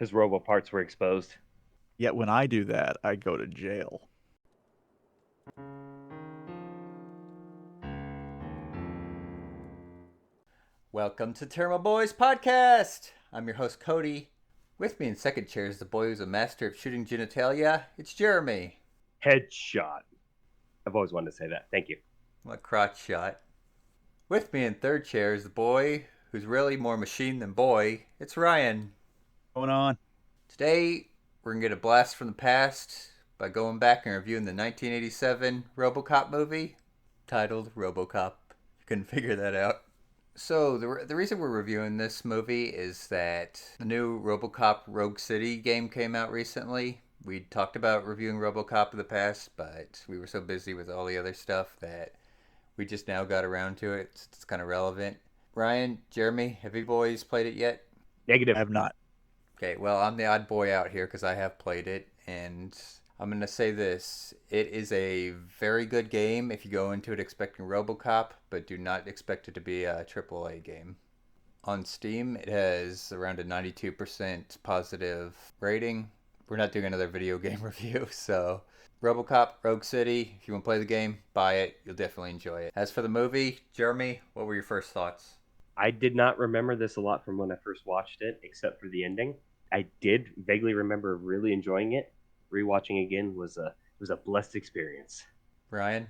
His robo parts were exposed. Yet when I do that, I go to jail. Welcome to Tairimo Boys Podcast. I'm your host Cody. With me in second chair is the boy who's a master of shooting genitalia. It's Jeremy. Headshot. I've always wanted to say that. Thank you. What crotch shot. With me in third chair is the boy who's really more machine than boy. It's Ryan. Going on? Today we're gonna get a blast from the past by going back and reviewing the 1987 RoboCop movie titled RoboCop. You couldn't figure that out. So the reason we're reviewing this movie is that the new RoboCop Rogue City game came out recently. We talked about reviewing RoboCop in the past, but we were so busy with all the other stuff that we just now got around to it. It's kind of relevant. Ryan, Jeremy, have you boys played it yet? I Negative. have not. Okay, well, I'm the odd boy out here because I have played it, and I'm going to say this. It is a very good game if you go into it expecting RoboCop, but do not expect it to be a AAA game. On Steam, it has around a 92% positive rating. We're not doing another video game review, so RoboCop, Rogue City, if you want to play the game, buy it. You'll definitely enjoy it. As for the movie, Jeremy, what were your first thoughts? I did not remember this a lot from when I first watched it, except for the ending. I did vaguely remember really enjoying it. Rewatching again was a blessed experience. Ryan?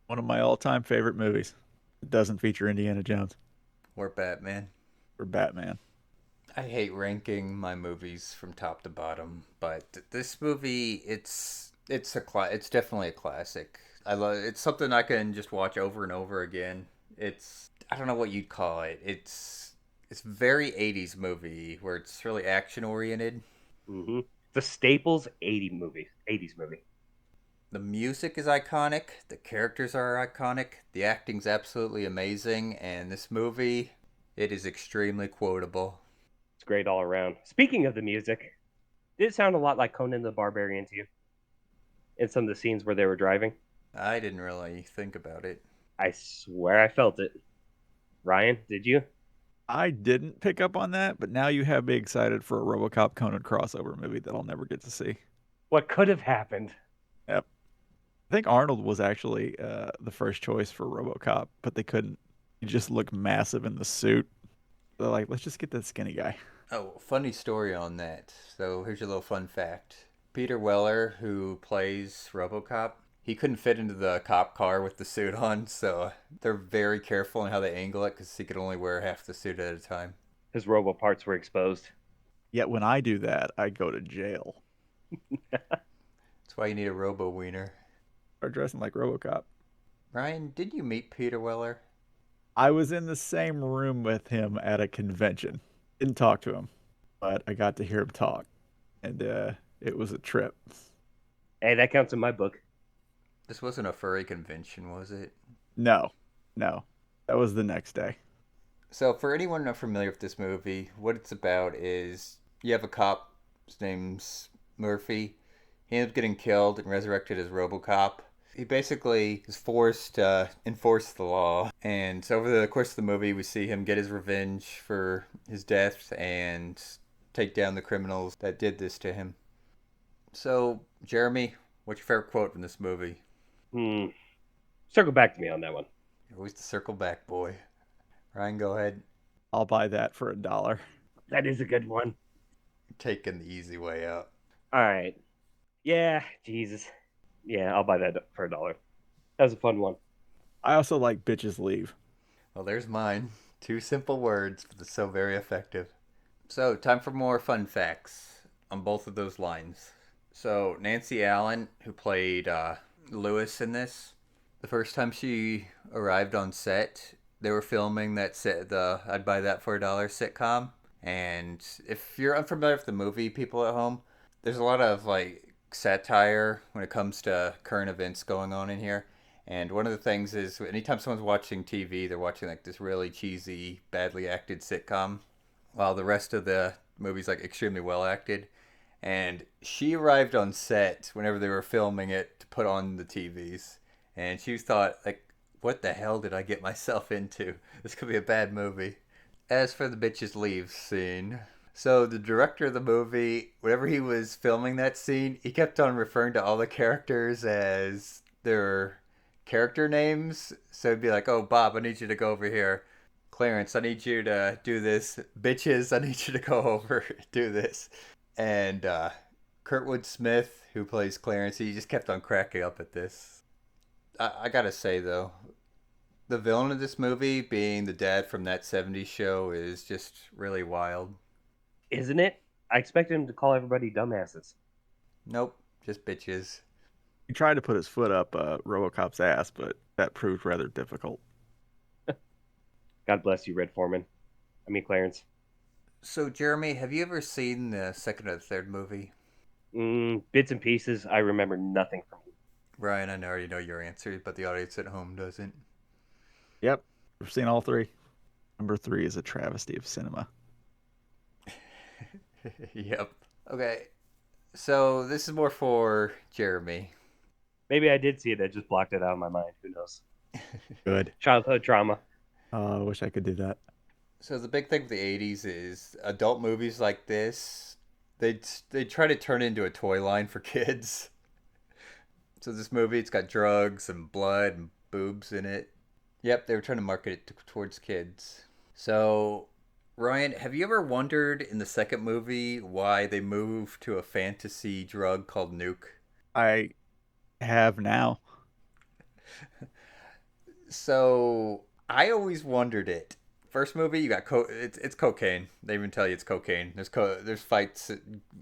One of my all-time favorite movies. It doesn't feature Indiana Jones Or Batman? or Batman. I hate ranking my movies from top to bottom, but this movie, it's definitely a classic. I love it's something I can just watch over and over again. I don't know what you'd call it. It's very 80s movie where it's really action oriented. Mm-hmm. The Staples 80s movie. The music is iconic, the characters are iconic, the acting's absolutely amazing, and this movie, it is extremely quotable. It's great all around. Speaking of the music, did it sound a lot like Conan the Barbarian to you? In some of the scenes where they were driving? I didn't really think about it. I swear I felt it. Ryan, did you? I didn't pick up on that, but now you have me excited for a RoboCop Conan crossover movie that I'll never get to see. What could have happened? Yep. I think Arnold was actually the first choice for RoboCop, but they couldn't. He just looked massive in the suit. They're like, let's just get that skinny guy. Oh, funny story on that. So here's your little fun fact. Peter Weller, who plays RoboCop, he couldn't fit into the cop car with the suit on, so they're very careful in how they angle it because he could only wear half the suit at a time. His robo parts were exposed. Yet when I do that, I go to jail. That's why you need a Robo Wiener. Or dressing like RoboCop. Ryan, did you meet Peter Weller? I was in the same room with him at a convention. Didn't talk to him, but I got to hear him talk, and it was a trip. Hey, that counts in my book. This wasn't a furry convention, was it? No, no, that was the next day. So, for anyone not familiar with this movie, what it's about is you have a cop, his name's Murphy. He ends up getting killed and resurrected as RoboCop. He basically is forced to enforce the law. And so over the course of the movie, we see him get his revenge for his death and take down the criminals that did this to him. So, Jeremy, what's your favorite quote from this movie? Circle back to me on that one. You're always the circle back boy. Ryan, go ahead. I'll buy that for $1. That is a good one. You're taking the easy way out. All right. Yeah, Jesus. Yeah, I'll buy that for $1. That was a fun one. I also like bitches leave. Well, there's mine. 2 simple words, but they're so very effective. So, time for more fun facts on both of those lines. So, Nancy Allen, who played Lewis in this, the first time she arrived on set, they were filming the I'd Buy That for $1 sitcom. And if you're unfamiliar with the movie, people at home, there's a lot of satire when it comes to current events going on in here. And one of the things is anytime someone's watching TV, they're watching this really cheesy, badly acted sitcom, while the rest of the movie's extremely well acted. And she arrived on set whenever they were filming it to put on the TVs, and she thought what the hell did I get myself into? This could be a bad movie. As for the bitches leave scene, So the director of the movie, whenever he was filming that scene, he kept on referring to all the characters as their character names. So it'd be like, "Oh, Bob, I need you to go over here. Clarence, I need you to do this. Bitches, I need you to go over do this." And Kurtwood Smith, who plays Clarence, he just kept on cracking up at this. I gotta say though, the villain of this movie, being the dad from that '70s show, is just really wild. Isn't it? I expected him to call everybody dumbasses. Nope, just bitches. He tried to put his foot up RoboCop's ass, but that proved rather difficult. God bless you, Red Foreman. I mean, Clarence. So, Jeremy, have you ever seen the second or third movie? Bits and pieces. I remember nothing from it. Ryan, I already know your answer, but the audience at home doesn't. Yep, we've seen all three. Number 3 is a travesty of cinema. Yep. Okay, so this is more for Jeremy. Maybe I did see it. I just blocked it out of my mind. Who knows? Good. Childhood trauma. I wish I could do that. So the big thing with the '80s is adult movies like this. They try to turn it into a toy line for kids. So this movie, it's got drugs and blood and boobs in it. Yep, they were trying to market it towards kids. So, Ryan, have you ever wondered in the second movie why they moved to a fantasy drug called nuke? I have now. So I always wondered it. First movie, you got it's cocaine. They even tell you it's cocaine. There's fights,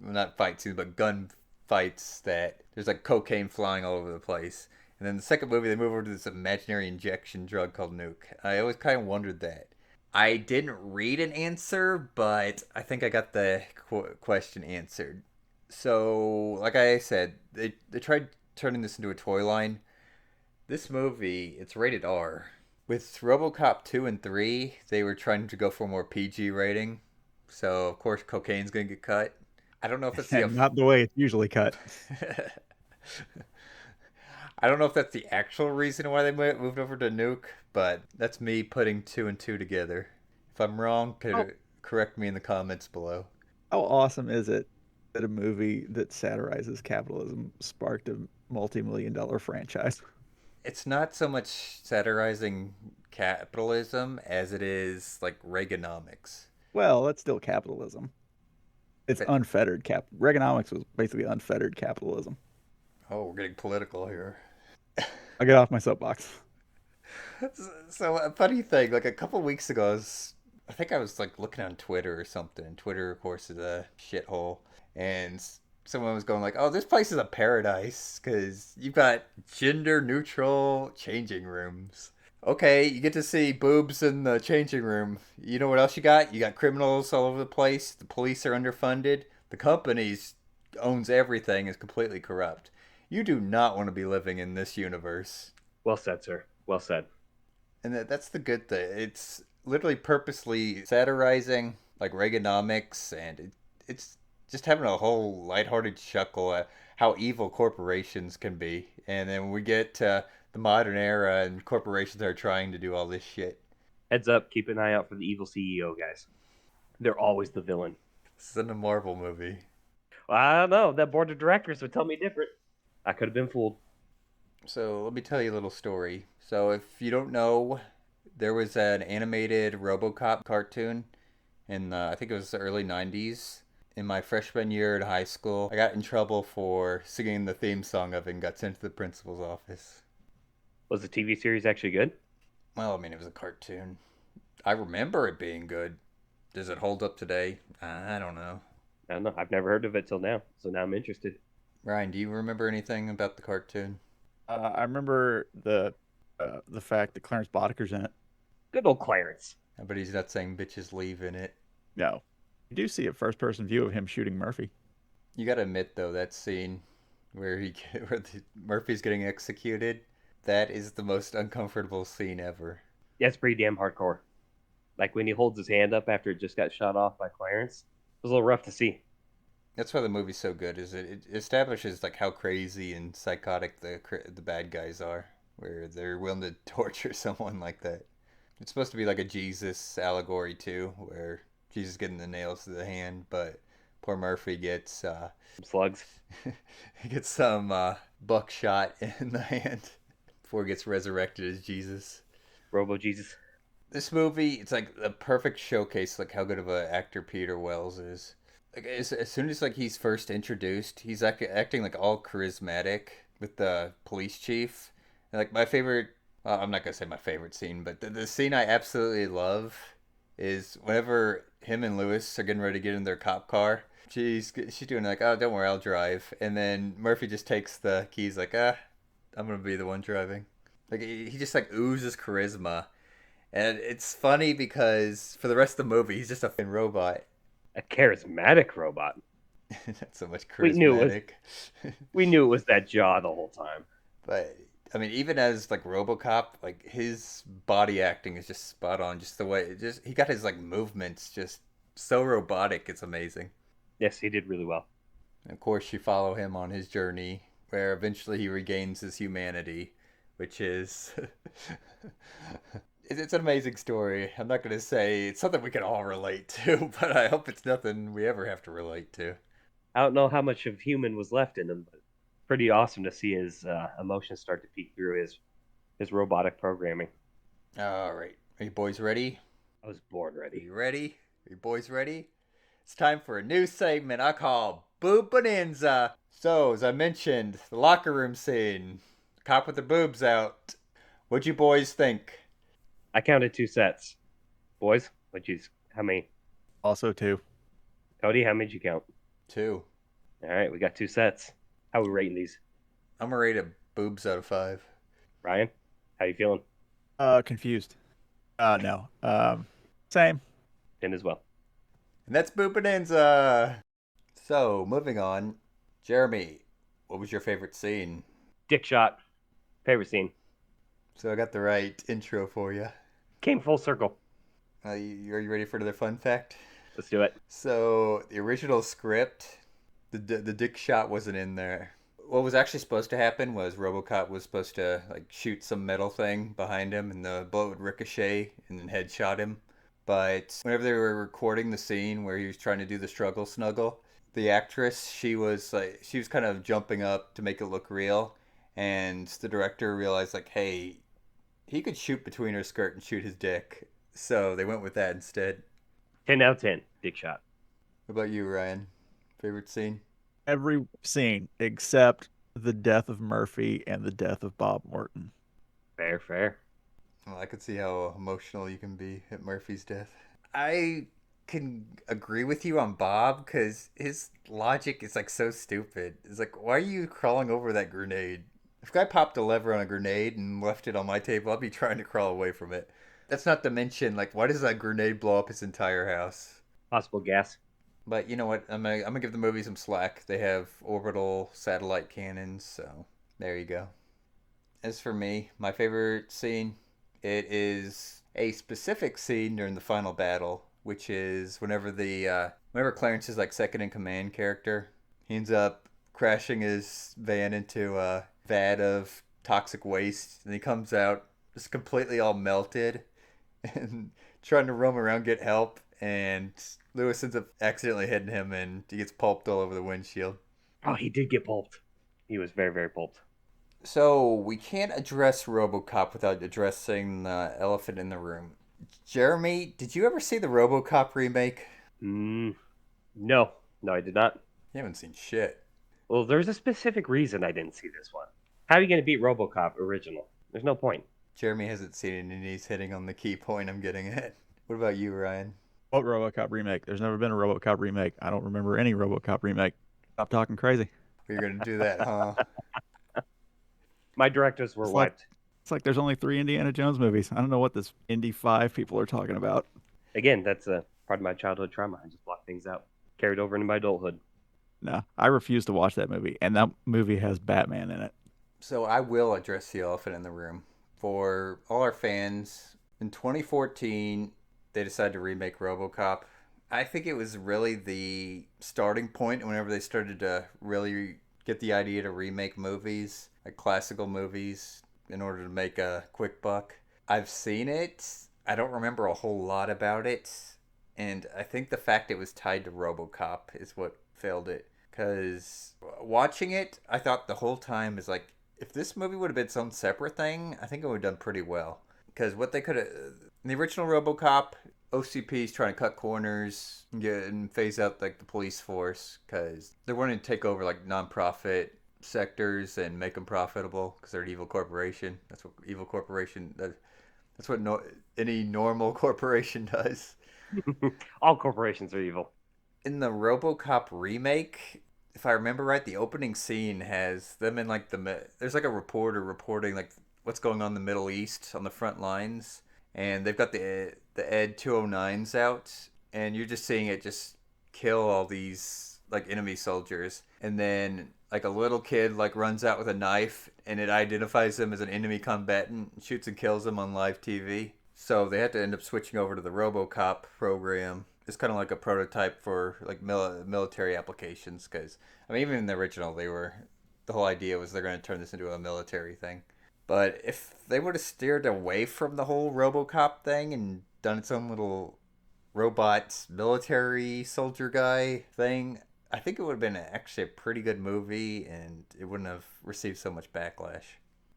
not fight scenes, but gun fights that there's like cocaine flying all over the place. And then the second movie, they move over to this imaginary injection drug called nuke. I always kind of wondered that. I didn't read an answer, but I think I got the question answered. So, like I said, they tried turning this into a toy line. This movie, it's rated R. With RoboCop 2 and 3, they were trying to go for a more PG rating. So, of course, cocaine's going to get cut. I don't know if it's the... Not the way it's usually cut. I don't know if that's the actual reason why they moved over to Nuke, but that's me putting 2 and 2 together. If I'm wrong, correct me in the comments below. How awesome is it that a movie that satirizes capitalism sparked a multi-million-dollar franchise? It's not so much satirizing capitalism as it is like Reaganomics. Well, that's still capitalism. It's unfettered Reaganomics was basically unfettered capitalism. Oh, we're getting political here. I'll get off my soapbox. So a funny thing, like a couple weeks ago, I think I was like looking on Twitter or something. Twitter, of course, is a shithole, and someone was going like, "Oh, this place is a paradise because you've got gender-neutral changing rooms." Okay, you get to see boobs in the changing room. You know what else you got? You got criminals all over the place. The police are underfunded. The companies owns everything is completely corrupt. You do not want to be living in this universe. Well said, sir. Well said. And that's the good thing. It's literally purposely satirizing like Reaganomics, and it's just having a whole lighthearted chuckle at how evil corporations can be. And then we get to the modern era, and corporations are trying to do all this shit. Heads up, keep an eye out for the evil CEO, guys. They're always the villain. This isn't a Marvel movie. Well, I don't know. That board of directors would tell me different. I could have been fooled. So let me tell you a little story. So if you don't know, there was an animated RoboCop cartoon in I think it was the early 90s. In my freshman year at high school, I got in trouble for singing the theme song of it and got sent to the principal's office. Was the TV series actually good? Well, I mean, it was a cartoon. I remember it being good. Does it hold up today? I don't know. I don't know. I've never heard of it till now, so now I'm interested. Ryan, do you remember anything about the cartoon? I remember the fact that Clarence Boddicker's in it. Good old Clarence. But he's not saying bitches leave in it. No. You do see a first-person view of him shooting Murphy. You gotta admit, though, that scene where Murphy's getting executed, that is the most uncomfortable scene ever. Yeah, it's pretty damn hardcore. Like when he holds his hand up after it just got shot off by Clarence. It was a little rough to see. That's why the movie's so good, is it establishes like how crazy and psychotic the bad guys are, where they're willing to torture someone like that. It's supposed to be like a Jesus allegory too, where Jesus getting the nails to the hand, but poor Murphy gets Some slugs. he gets some buckshot in the hand before he gets resurrected as Jesus. Robo Jesus. This movie, it's like a perfect showcase, like how good of an actor Peter Wells is. Like as soon as like he's first introduced, he's like acting like all charismatic with the police chief. And like my favorite, well, I'm not gonna say my favorite scene, but the scene I absolutely love is whenever him and Lewis are getting ready to get in their cop car. She's doing like, oh, don't worry, I'll drive. And then Murphy just takes the keys, like, I'm gonna be the one driving. Like he just like oozes charisma, and it's funny because for the rest of the movie, he's just a fucking robot. A charismatic robot. Not so much We knew it was. charismatic. We knew it was that jaw the whole time. But I mean, even as like RoboCop, like his body acting is just spot on. Just the way he got his like movements just so robotic. It's amazing. Yes, he did really well. And of course, you follow him on his journey where eventually he regains his humanity, which is it's an amazing story. I'm not going to say it's something we can all relate to, but I hope it's nothing we ever have to relate to. I don't know how much of human was left in him, but pretty awesome to see his emotions start to peek through his robotic programming. All right. Are you boys ready? I was born Are ready. you ready? Are you boys ready? It's time for a new segment I call Boob Bonanza. So, as I mentioned, the locker room scene. Cop with the boobs out. What'd you boys think? I counted 2 sets. Boys, how many? Also, too. Cody, how many did you count? 2. All right, we got 2 sets. How are we rating these? I'm gonna rate it boobs out of 5. Ryan, how you feeling? Confused. No. Same. 10 as well. And that's Boob Bonanza. So, moving on. Jeremy, what was your favorite scene? Dick shot. Favorite scene. So I got the right intro for you. Came full circle. Are you ready for another fun fact? Let's do it. So the original script, the dick shot wasn't in there. What was actually supposed to happen was RoboCop was supposed to like shoot some metal thing behind him, and the bullet would ricochet and then headshot him. But whenever they were recording the scene where he was trying to do the struggle snuggle, the actress she was kind of jumping up to make it look real, and the director realized like, hey, he could shoot between her skirt and shoot his dick, so they went with that instead. 10 out of 10. Dick shot. What about you, Ryan? Favorite scene? Every scene except the death of Murphy and the death of Bob Morton. Fair. Well, I could see how emotional you can be at Murphy's death. I can agree with you on Bob because his logic is like so stupid. It's like, why are you crawling over that grenade? If I popped a lever on a grenade and left it on my table, I'd be trying to crawl away from it. That's not to mention, like, why does that grenade blow up his entire house? Possible gas. But you know what? I'm gonna give the movie some slack. They have orbital satellite cannons, so there you go. As for me, my favorite scene, it is a specific scene during the final battle, which is whenever Clarence is like second in command character, he ends up crashing his van into a vat of toxic waste, and he comes out just completely all melted and trying to roam around get help, and Lewis ends up accidentally hitting him and he gets pulped all over the windshield. Oh, he did get pulped. He was very pulped. So we can't address RoboCop without addressing the elephant in the room. Jeremy, did you ever see the RoboCop remake? No, I did not. You haven't seen shit. Well, there's a specific reason I didn't see this one. How are you going to beat RoboCop original? There's no point. Jeremy hasn't seen it and he's hitting on the key point I'm getting at. What about you, Ryan? What RoboCop remake? There's never been a RoboCop remake. I don't remember any RoboCop remake. Stop talking crazy. You're going to do that, huh? My directors were wiped. It's like there's only 3 Indiana Jones movies. I don't know what this Indy 5 people are talking about. Again, that's a part of my childhood trauma. I just blocked things out. Carried over into my adulthood. No, I refuse to watch that movie. And that movie has Batman in it. So I will address the elephant in the room. For all our fans, in 2014, they decided to remake RoboCop. I think it was really the starting point whenever they started to really get the idea to remake movies, like classical movies, in order to make a quick buck. I've seen it. I don't remember a whole lot about it. And I think the fact it was tied to RoboCop is what failed it. Because watching it, I thought the whole time is like, if this movie would have been some separate thing, I think it would have done pretty well. Because what they could have, in the original RoboCop, OCP is trying to cut corners and phase out like the police force because they're wanting to take over like nonprofit sectors and make them profitable because they're an evil corporation. That's what evil corporation. That's what any normal corporation does. All corporations are evil. In the RoboCop remake, if I remember right, the opening scene has them in like there's like a reporter reporting like what's going on in the Middle East on the front lines, and they've got the Ed 209s out, and you're just seeing it just kill all these like enemy soldiers, and then like a little kid like runs out with a knife, and it identifies them as an enemy combatant, and shoots and kills them on live TV. So they had to end up switching over to the RoboCop program. It's kind of like a prototype for like military applications because I mean even in the original the whole idea was they're going to turn this into a military thing. But if they would have steered away from the whole RoboCop thing and done its own little robot military soldier guy thing, I think it would have been actually a pretty good movie and it wouldn't have received so much backlash.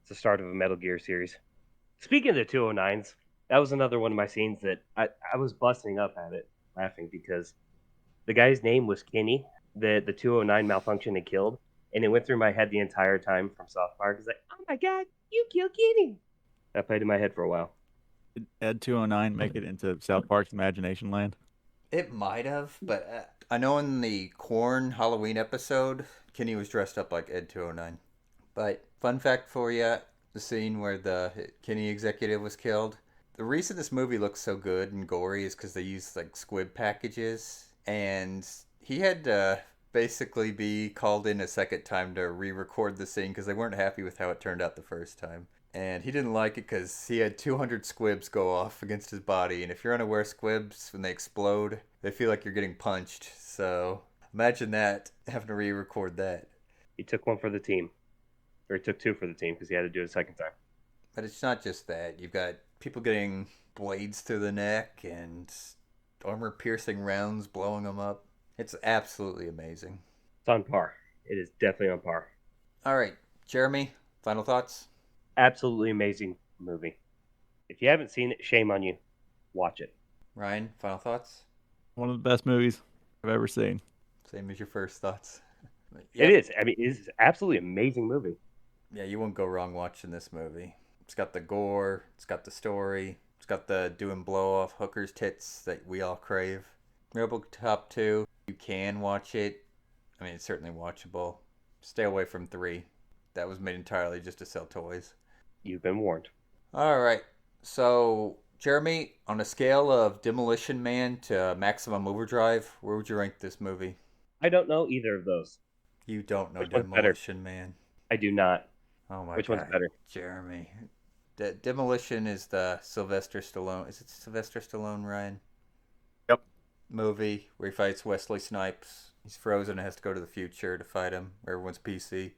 It's the start of a Metal Gear series. Speaking of the 209s, that was another one of my scenes that I was busting up at it, laughing because the guy's name was Kenny, the 209 malfunction had killed, and it went through my head the entire time from South Park. It's like, oh my god, you killed Kenny. That played in my head for a while. Did Ed 209 make it into South Park's Imagination Land? It might have, but I know in the Corn Halloween episode, Kenny was dressed up like Ed 209. But fun fact for you, the scene where the Kenny executive was killed. The reason this movie looks so good and gory is because they used like squib packages, and he had to basically be called in a second time to re-record the scene because they weren't happy with how it turned out the first time. And he didn't like it because he had 200 squibs go off against his body, and if you're unaware, squibs when they explode, they feel like you're getting punched. So imagine that having to re-record that. He took one for the team, or he took two for the team because he had to do it a second time. But it's not just that. You've got people getting blades through the neck and armor-piercing rounds blowing them up. It's absolutely amazing. It's on par. It is definitely on par. All right, Jeremy, final thoughts? Absolutely amazing movie. If you haven't seen it, shame on you. Watch it. Ryan, final thoughts? One of the best movies I've ever seen. Same as your first thoughts. It is. I mean, it's absolutely amazing movie. Yeah, you won't go wrong watching this movie. It's got the gore, it's got the story, it's got the doing blow off hookers' tits that we all crave. RoboCop 2, you can watch it. I mean, it's certainly watchable. Stay away from 3. That was made entirely just to sell toys. You've been warned. All right. So, Jeremy, on a scale of Demolition Man to Maximum Overdrive, where would you rank this movie? I don't know either of those. You don't know Which one's better? Demolition Man. I do not. Oh my Which god. one's better? Jeremy. Demolition is the Sylvester Stallone. Is it Sylvester Stallone, Ryan? Yep. Movie where he fights Wesley Snipes. He's frozen and has to go to the future to fight him, where everyone's PC.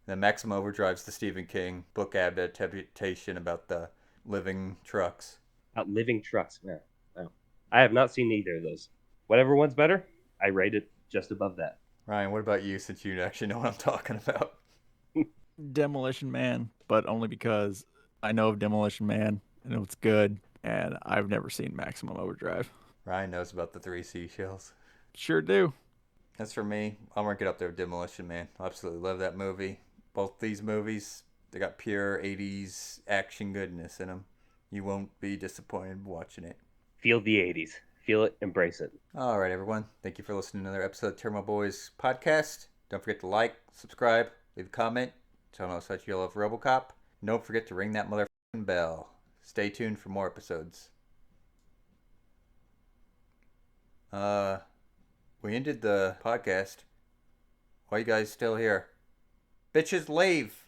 Then Maximum Overdrive's the Stephen King book adaptation about the living trucks. About living trucks. Yeah. No. I have not seen either of those. Whatever one's better, I rate it just above that. Ryan, what about you, since you actually know what I'm talking about? Demolition Man, but only because I know of Demolition Man and it's good, and I've never seen Maximum Overdrive. Ryan knows about the 3 seashells. Sure do. As for me, I'll rank it up there with Demolition Man. I absolutely love that movie. Both these movies, they got pure 80s action goodness in them. You won't be disappointed watching it. Feel the 80s. Feel it. Embrace it. All right, everyone. Thank you for listening to another episode of Tairimo Boys podcast. Don't forget to like, subscribe, leave a comment. Tell us how you love RoboCop. And don't forget to ring that motherfucking bell. Stay tuned for more episodes. We ended the podcast. Why you guys still here? Bitches, leave!